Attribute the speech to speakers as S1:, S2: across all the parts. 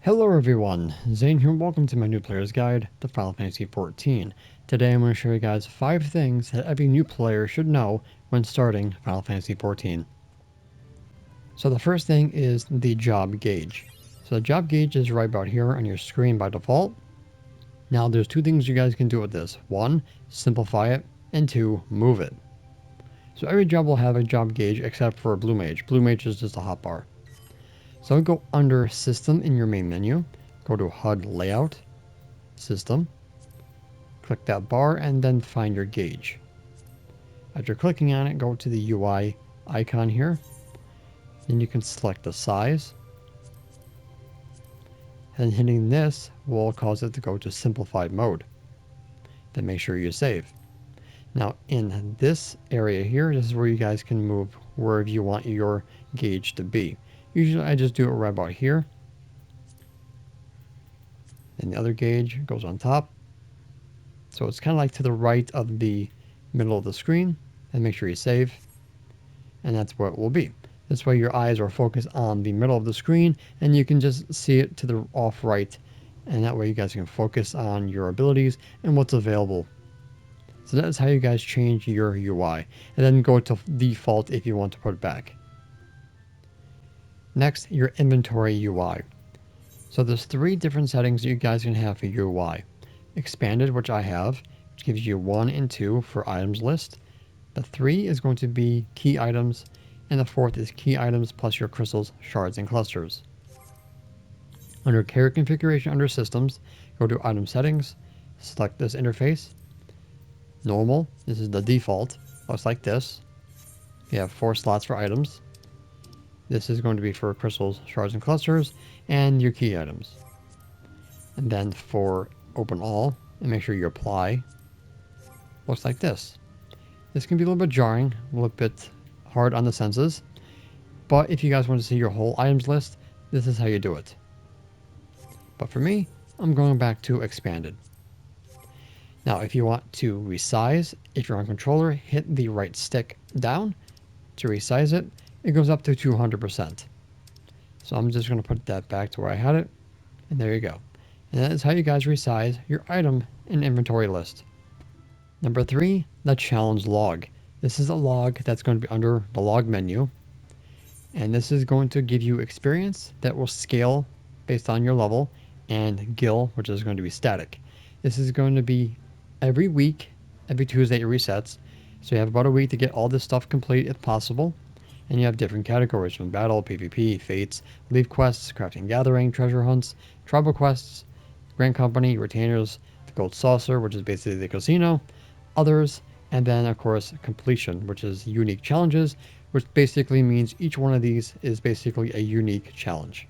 S1: Hello everyone, Zane here and welcome to my new player's guide to Final Fantasy XIV. Today I'm going to show you guys 5 things that every new player should know when starting Final Fantasy XIV. So the first thing is the job gauge. So the job gauge is right about here on your screen by default. Now there's 2 things you guys can do with this. 1, simplify it, and 2, move it. So every job will have a job gauge except for Blue Mage. Blue Mage is just a hotbar. So go under System in your main menu, go to HUD Layout, System, click that bar and then find your gauge. After clicking on it, go to the UI icon here. Then you can select the size. And hitting this will cause it to go to simplified mode. Then make sure you save. Now in this area here, this is where you guys can move wherever you want your gauge to be. Usually I just do it right about here. And the other gauge goes on top. So it's kind of like to the right of the middle of the screen. And make sure you save. And that's where it will be. This way your eyes are focused on the middle of the screen and you can just see it to the off right. And that way you guys can focus on your abilities and what's available. So that is how you guys change your UI. And then go to default if you want to put it back. Next, your inventory UI. So there's 3 different settings that you guys can have for your UI. Expanded, which I have, which gives you 1 and 2 for items list. The 3 is going to be key items, and the 4th is key items plus your crystals, shards, and clusters. Under carrier configuration under systems, go to item settings, select this interface. Normal, this is the default, looks like this. You have 4 slots for items. This is going to be for crystals, shards, and clusters, and your key items. And then for open all, and make sure you apply, looks like this. This can be a little bit jarring, a little bit hard on the senses, but if you guys want to see your whole items list, this is how you do it. But for me, I'm going back to expanded. Now if you want to resize, if you're on controller, hit the right stick down to resize it. It goes up to 200%. So I'm just going to put that back to where I had it, and there you go. And that is how you guys resize your item and inventory list. Number 3, the challenge log. This is a log that's going to be under the log menu. And this is going to give you experience that will scale based on your level, and gil, which is going to be static. This is going to be every week, every Tuesday it resets. So you have about a week to get all this stuff complete if possible. And you have different categories from battle, PvP, fates, leave quests, crafting, gathering, treasure hunts, tribal quests, grand company, retainers, the gold saucer, which is basically the casino, others, and then of course completion, which is unique challenges, which basically means each one of these is basically a unique challenge.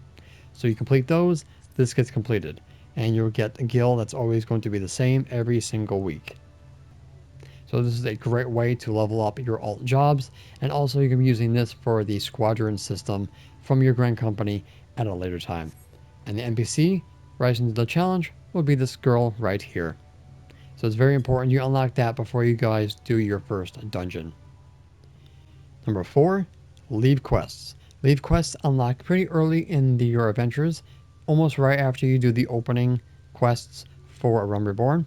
S1: So you complete those, this gets completed, and you'll get a gil that's always going to be the same every single week. So this is a great way to level up your alt jobs, and also you can be using this for the squadron system from your grand company at a later time. And the NPC rising to the challenge will be this girl right here. So it's very important you unlock that before you guys do your first dungeon. Number 4, leave quests. Leave quests unlock pretty early in your adventures, almost right after you do the opening quests for A Realm Reborn.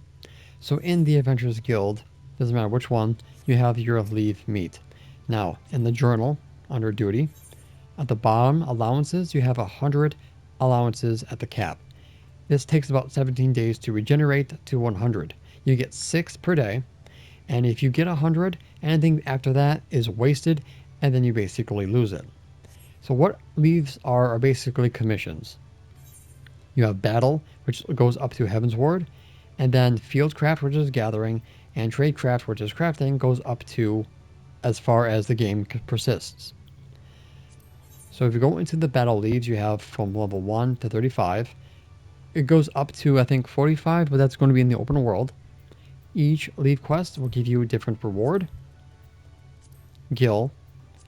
S1: So in the Adventurers Guild, doesn't matter which one, you have your leave meet. Now, in the journal, under duty, at the bottom, allowances, you have 100 allowances at the cap. This takes about 17 days to regenerate to 100. You get 6 per day, and if you get 100, anything after that is wasted, and then you basically lose it. So what leaves are basically commissions. You have battle, which goes up to Heaven's Ward, and then fieldcraft, which is gathering, and tradecraft, which is crafting, goes up to as far as the game persists. So if you go into the battle leads, you have from level 1 to 35. It goes up to, I think, 45, but that's going to be in the open world. Each leave quest will give you a different reward, gil,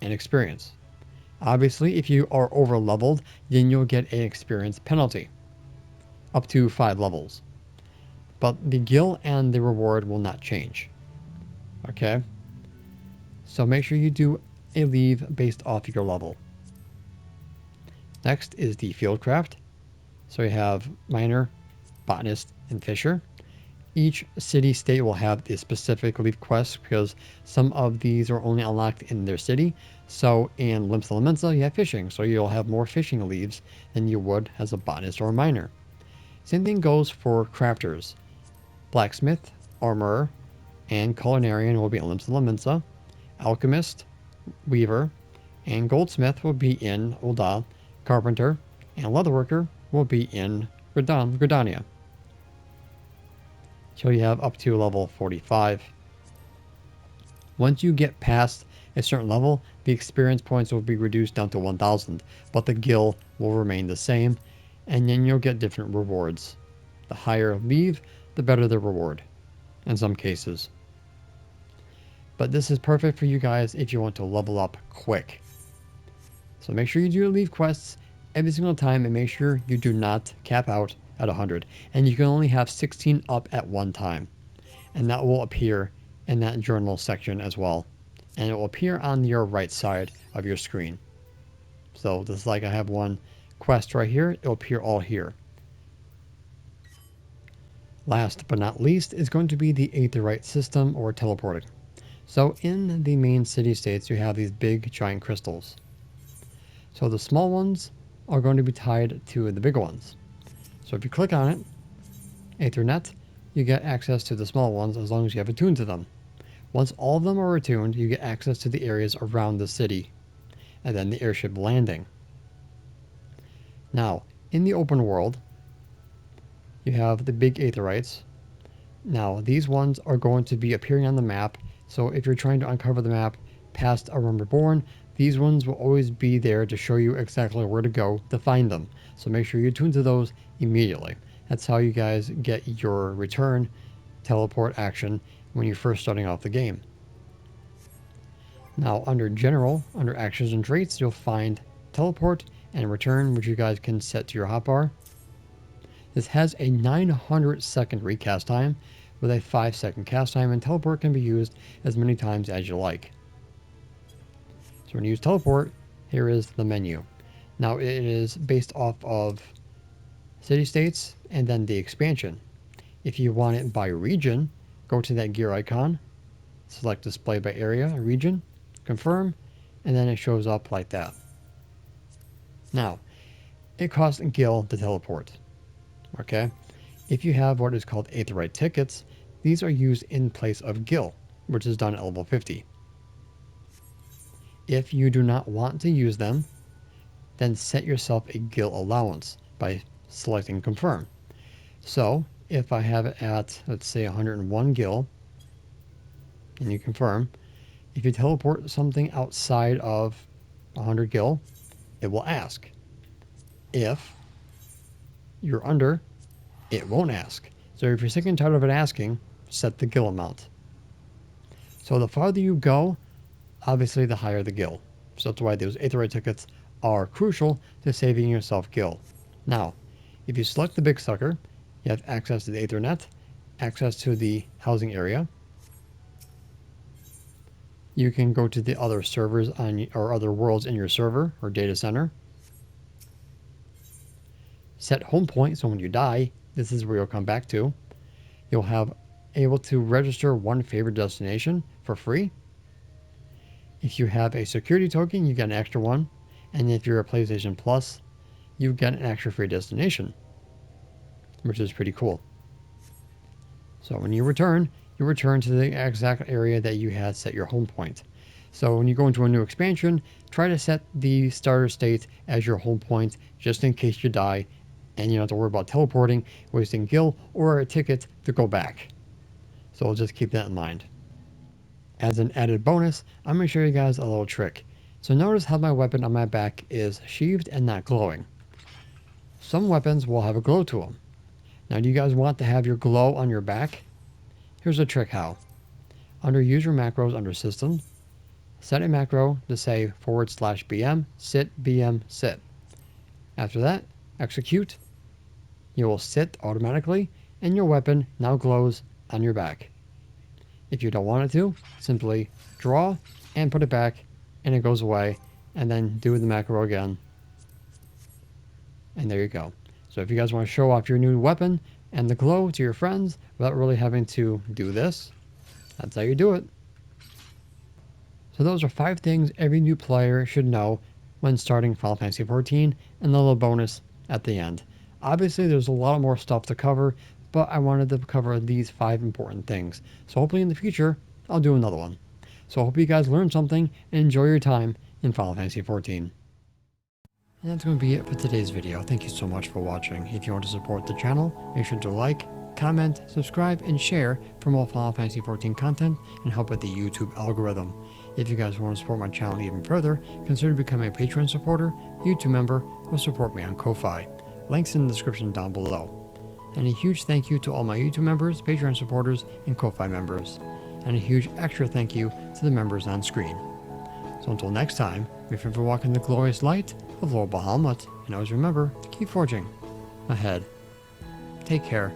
S1: and experience. Obviously, if you are over leveled, then you'll get an experience penalty, up to 5 levels. But the gil and the reward will not change. Okay? So make sure you do a leave based off your level. Next is the fieldcraft. So you have miner, botanist, and fisher. Each city state will have the specific leaf quests because some of these are only unlocked in their city. So in Limsa Lominsa, you have fishing, so you'll have more fishing leaves than you would as a botanist or a miner. Same thing goes for crafters. Blacksmith, armorer, and culinarian will be in Limsa Lominsa. Alchemist, weaver, and goldsmith will be in Ul'dah. Carpenter and leatherworker will be in Gridania. So you have up to level 45. Once you get past a certain level, the experience points will be reduced down to 1000, but the gil will remain the same, and then you'll get different rewards. The higher leave, the better the reward, in some cases. But this is perfect for you guys if you want to level up quick. So make sure you do your leave quests every single time and make sure you do not cap out at 100. And you can only have 16 up at one time. And that will appear in that journal section as well. And it will appear on your right side of your screen. So this is like I have one quest right here. It will appear all here. Last but not least is going to be the aetheryte system or teleporting. So in the main city states, you have these big giant crystals. So the small ones are going to be tied to the bigger ones. So if you click on it, Aethernet, you get access to the small ones as long as you have attuned to them. Once all of them are attuned, you get access to the areas around the city, and then the airship landing. Now, in the open world, you have the big aetherites. Now, these ones are going to be appearing on the map, so if you're trying to uncover the map past A Realm Reborn, these ones will always be there to show you exactly where to go to find them. So make sure you tune to those immediately. That's how you guys get your return teleport action when you're first starting off the game. Now under General, under Actions and Traits, you'll find Teleport and Return, which you guys can set to your hotbar. This has a 900-second recast time with a 5-second cast time, and Teleport can be used as many times as you like. So when you use Teleport, here is the menu. Now it is based off of city states and then the expansion. If you want it by region, go to that gear icon, select display by area, region, confirm, and then it shows up like that. Now, it costs gil to teleport. Okay? If you have what is called aetherite tickets, these are used in place of gil, which is done at level 50. If you do not want to use them, then set yourself a gil allowance by selecting confirm. So if I have it at, let's say, 101 gil, and you confirm, if you teleport something outside of 100 gil, it will ask. If you're under, it won't ask. So if you're sick and tired of it asking, set the gil amount. So the farther you go, obviously the higher the gil. So that's why those aetherite tickets are crucial to saving yourself gil. Now, if you select the big sucker, you have access to the Aethernet, access to the housing area. You can go to the other servers on or other worlds in your server or data center. Set home point, so when you die, this is where you'll come back to. You'll have able to register one favorite destination for free. If you have a security token, you get an extra one. And if you're a PlayStation Plus, you get an extra free destination, which is pretty cool. So when you return to the exact area that you had set your home point. So when you go into a new expansion, try to set the starter state as your home point just in case you die and you don't have to worry about teleporting, wasting gil, or a ticket to go back. So we'll just keep that in mind. As an added bonus, I'm going to show you guys a little trick. So notice how my weapon on my back is sheathed and not glowing. Some weapons will have a glow to them. Now do you guys want to have your glow on your back? Here's a trick how. Under user macros under system, set a macro to say /bm sit bm sit. After that, execute. You will sit automatically and your weapon now glows on your back. If you don't want it to, simply draw and put it back and it goes away, and then do the macro again. And there you go. So if you guys want to show off your new weapon and the glow to your friends without really having to do this, that's how you do it. So those are 5 things every new player should know when starting Final Fantasy XIV, and the little bonus at the end. Obviously there's a lot more stuff to cover, but I wanted to cover these 5 important things. So hopefully in the future, I'll do another one. So I hope you guys learned something and enjoy your time in Final Fantasy XIV. And that's going to be it for today's video. Thank you so much for watching. If you want to support the channel, make sure to like, comment, subscribe, and share for more Final Fantasy XIV content and help with the YouTube algorithm. If you guys want to support my channel even further, consider becoming a Patreon supporter, YouTube member, or support me on Ko-Fi. Links in the description down below. And a huge thank you to all my YouTube members, Patreon supporters, and Ko-Fi members. And a huge extra thank you to the members on screen. So until next time, be sure to walk in the glorious light of Lord Bahamut, and always remember to keep forging ahead. Take care.